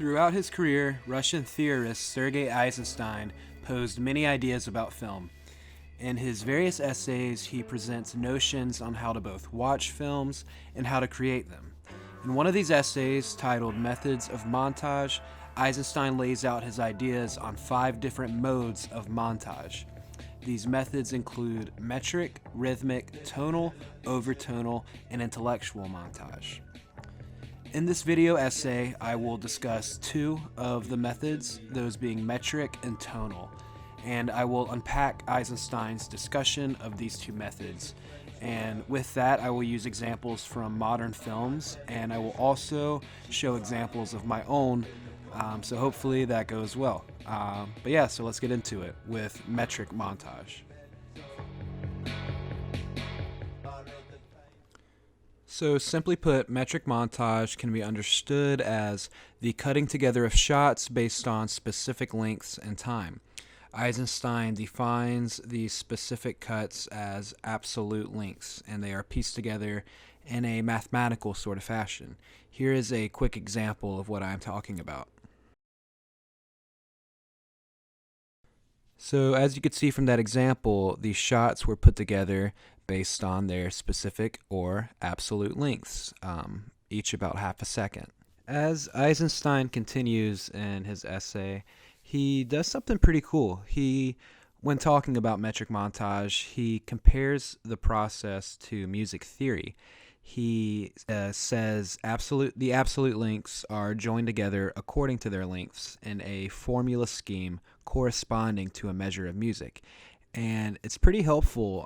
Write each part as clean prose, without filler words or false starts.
Throughout his career, Russian theorist Sergei Eisenstein posed many ideas about film. In his various essays, he presents notions on how to both watch films and how to create them. In one of these essays, titled Methods of Montage, Eisenstein lays out his ideas on 5 different modes of montage. These methods include metric, rhythmic, tonal, overtonal, and intellectual montage. In this video essay, I will discuss 2 of the methods, those being metric and tonal, and I will unpack Eisenstein's discussion of these 2 methods. And with that, I will use examples from modern films, and I will also show examples of my own, so hopefully that goes well. But yeah, so let's get into it with metric montage. So simply put, metric montage can be understood as the cutting together of shots based on specific lengths and time. Eisenstein defines these specific cuts as absolute lengths, and they are pieced together in a mathematical sort of fashion. Here is a quick example of what I'm talking about. So as you could see from that example, these shots were put together based on their specific or absolute lengths, each about half a second. As Eisenstein continues in his essay, he does something pretty cool. When talking about metric montage, he compares the process to music theory. He says the absolute lengths are joined together according to their lengths in a formula scheme corresponding to a measure of music. And it's pretty helpful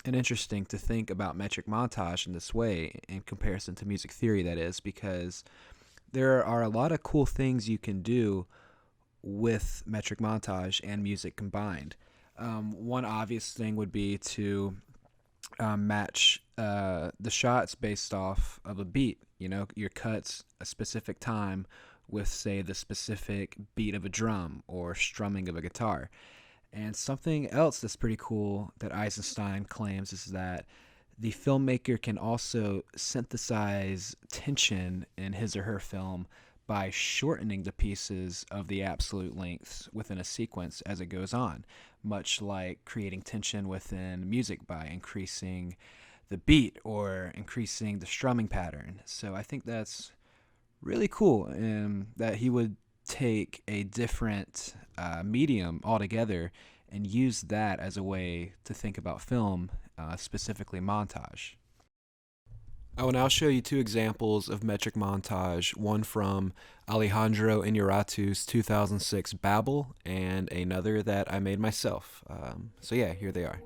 and interesting to think about metric montage in this way, in comparison to music theory, that is, because there are a lot of cool things you can do with metric montage and music combined. One obvious thing would be to match the shots based off of a beat. You know, your cuts a specific time with, say, the specific beat of a drum or strumming of a guitar. And something else that's pretty cool that Eisenstein claims is that the filmmaker can also synthesize tension in his or her film by shortening the pieces of the absolute lengths within a sequence as it goes on, much like creating tension within music by increasing the beat or increasing the strumming pattern. So I think that's really cool, that he would take a different medium altogether and use that as a way to think about film, specifically montage. I will now show you 2 examples of metric montage, one from Alejandro Inarritu's 2006 Babel, and another that I made myself. So yeah, here they are.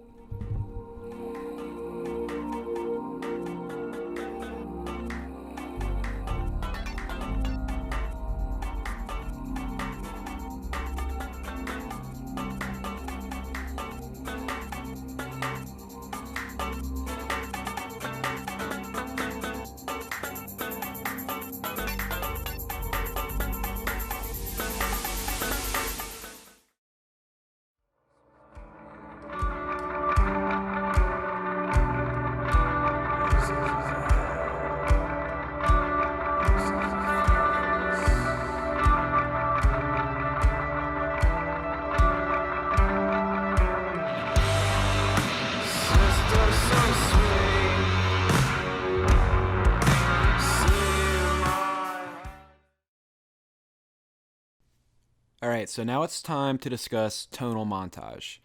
Alright, so now it's time to discuss tonal montage.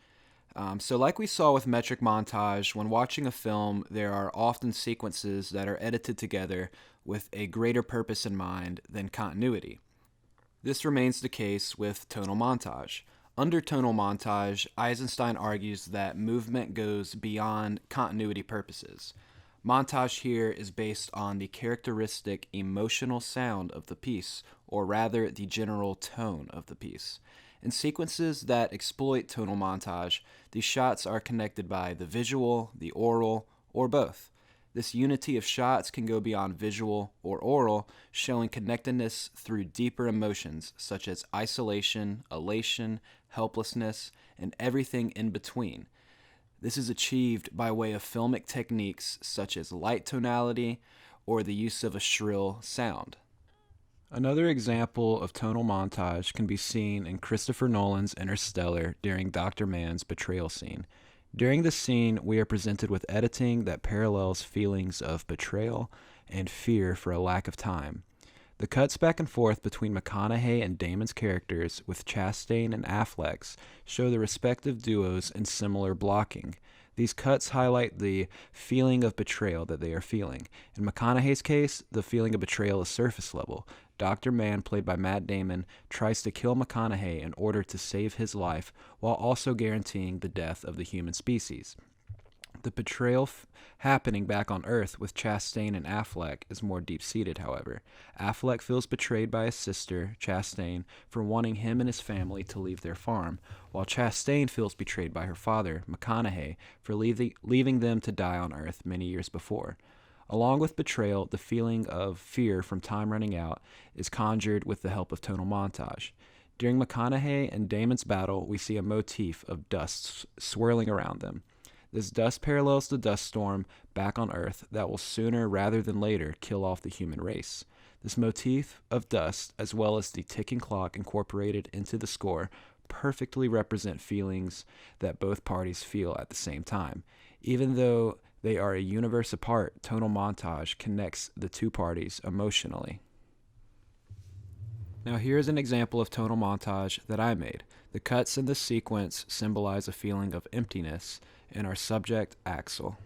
So like we saw with metric montage, when watching a film, there are often sequences that are edited together with a greater purpose in mind than continuity. This remains the case with tonal montage. Under tonal montage, Eisenstein argues that movement goes beyond continuity purposes. Montage here is based on the characteristic emotional sound of the piece, or rather the general tone of the piece. In sequences that exploit tonal montage, these shots are connected by the visual, the oral, or both. This unity of shots can go beyond visual or oral, showing connectedness through deeper emotions such as isolation, elation, helplessness, and everything in between. This is achieved by way of filmic techniques such as light tonality or the use of a shrill sound. Another example of tonal montage can be seen in Christopher Nolan's Interstellar during Dr. Mann's betrayal scene. During this scene, we are presented with editing that parallels feelings of betrayal and fear for a lack of time. The cuts back and forth between McConaughey and Damon's characters with Chastain and Affleck's show the respective duos in similar blocking. These cuts highlight the feeling of betrayal that they are feeling. In McConaughey's case, the feeling of betrayal is surface level. Dr. Mann, played by Matt Damon, tries to kill McConaughey in order to save his life while also guaranteeing the death of the human species. The betrayal happening back on Earth with Chastain and Affleck is more deep-seated, however. Affleck feels betrayed by his sister, Chastain, for wanting him and his family to leave their farm, while Chastain feels betrayed by her father, McConaughey, for leaving them to die on Earth many years before. Along with betrayal, the feeling of fear from time running out is conjured with the help of tonal montage. During McConaughey and Damon's battle, we see a motif of dust swirling around them. This dust parallels the dust storm back on Earth that will sooner rather than later kill off the human race. This motif of dust, as well as the ticking clock incorporated into the score, perfectly represent feelings that both parties feel at the same time. Even though they are a universe apart, tonal montage connects the two parties emotionally. Now here's an example of tonal montage that I made. The cuts in this sequence symbolize a feeling of emptiness in our subject, Axel.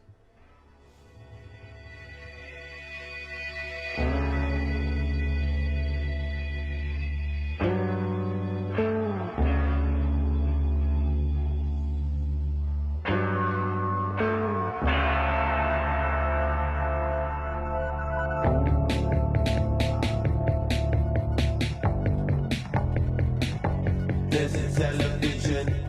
This is television.